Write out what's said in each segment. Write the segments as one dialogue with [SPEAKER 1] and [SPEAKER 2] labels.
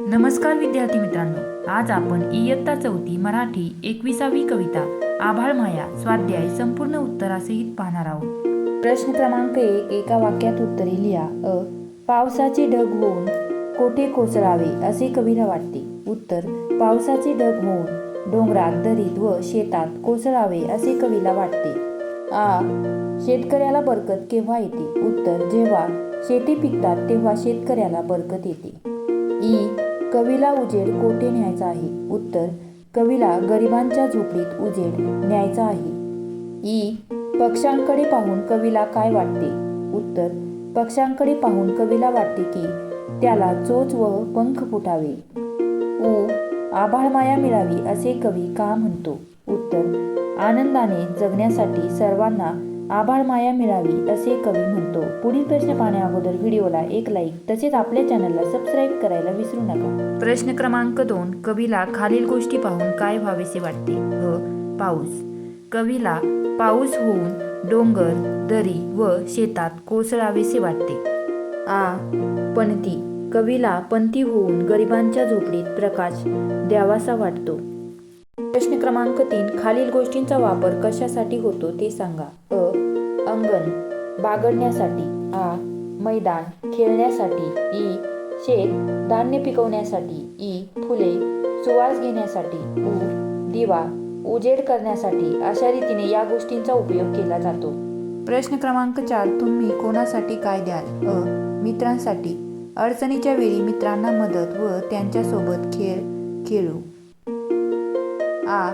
[SPEAKER 1] नमस्कार विद्यार्थी मित्रांनो, आज आपण इयत्ता 4 मराठी 21वी कविता आभाळ माया स्वाध्याय संपूर्ण उत्तरासहित पाहणार आहोत। प्रश्न क्रमांक 1, एका वाक्यात उत्तरे लिहा। पावसाचे ढग होऊन कोठे कोसळावे असे कवीला वाटते। उत्तर, पावसाचे ढग होऊन डोंगरात, दरीत व शेतात कोसळावे असे कवीला वाटते। आ, शेतकऱ्याला बरकत केव्हा येते? उत्तर, जेव्हा शेती पिकतात तेव्हा शेतकऱ्याला बरकत येते। ई, कवीला उजेड कोठे न्यायचा आहे? उत्तर, कवीला गरिबांच्या झोपडीत उजेड न्यायचा आहे। ई, पक्ष्यांकडे पाहून कवीला काय वाटते? उत्तर, पक्ष्यांकडे पाहून कवीला वाटते की त्याला चोच व पंख फुटावे। उ, आभाळ माया मिळावी असे कवी का म्हणतो? उत्तर, आनंदाने जगण्यासाठी सर्वांना आभाळ माया मिळावी असे कवी म्हणतो। पुढील प्रश्न पाहण्या अगोदर व्हिडिओला एक लाईक तसेच आपल्या चॅनलला सबस्क्राईब करायला विसरू नका। प्रश्न क्रमांक 2, कवीला खालील गोष्टी पाहून काय व्हावेसे वाटते? पाऊस, कवीला पाऊस होऊन डोंगर, दरी व शेतात कोसळावेसे वाटते। आ, पणती, कवीला पणती होऊन गरिबांच्या झोपडीत प्रकाश द्यावासा वाटतो। प्रश्न क्रमांक 3, खालील गोष्टींचा वापर कशासाठी होतो ते सांगा। अंगण, बागडण्यासाठी। आ, मैदान, खेळण्यासाठी। ई, शेत, धान्य पिकवण्यासाठी। ई, फुले, सुवास घेण्यासाठी। उ, दिवा, उजेड करण्यासाठी। अशा रीतीने या गोष्टींचा उपयोग केला जातो। प्रश्न क्रमांक 4, तुम्ही कोणासाठी काय द्याल? मित्रांसाठी, अडचणीच्या वेळी मित्रांना मदत व त्यांच्यासोबत खेळ खेळू। आ,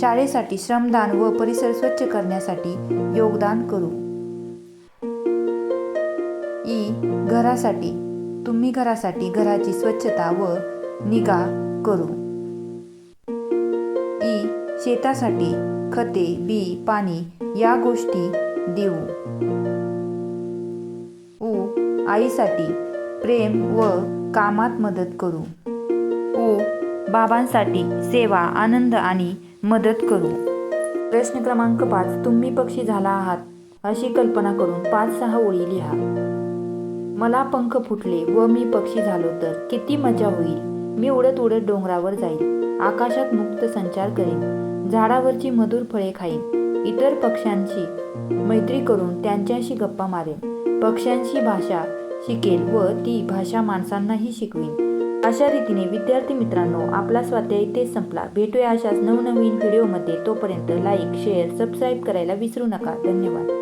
[SPEAKER 1] शाळेसाठी श्रमदान व परिसर स्वच्छ करण्यासाठी योगदान करू। ई, घरासाठी, तुम्ही घरासाठी घराची स्वच्छता व निगा करू। ई, शेतासाठी खते, बी, पाणी या गोष्टी देऊ। उ, आईसाठी प्रेम व कामात मदत करू। उ, बाबांसाठी सेवा, आनंद आणि मदत करू। प्रश्न क्रमांक 5, तुम्ही पक्षी झाला आहात अशी कल्पना करून 5-6 ओळी लिहा। मला पंख फुटले व मी पक्षी झालो तर किती मजा होईल। मी उडत उडत डोंगरावर जाईल, आकाशात मुक्त संचार करेन, झाडावरची मधुर फळे खाईन, इतर पक्ष्यांशी मैत्री करून त्यांच्याशी गप्पा मारेन, पक्ष्यांची भाषा शिकेल व ती भाषा माणसांनाही शिकवीन। अशा रीतीने विद्यार्थी मित्रांनो, आपला स्वाध्याय इथेच संपला। भेटूया अशाच नवनवीन व्हिडिओमध्ये। तोपर्यंत लाईक, शेअर, सबस्क्राईब करायला विसरू नका। धन्यवाद।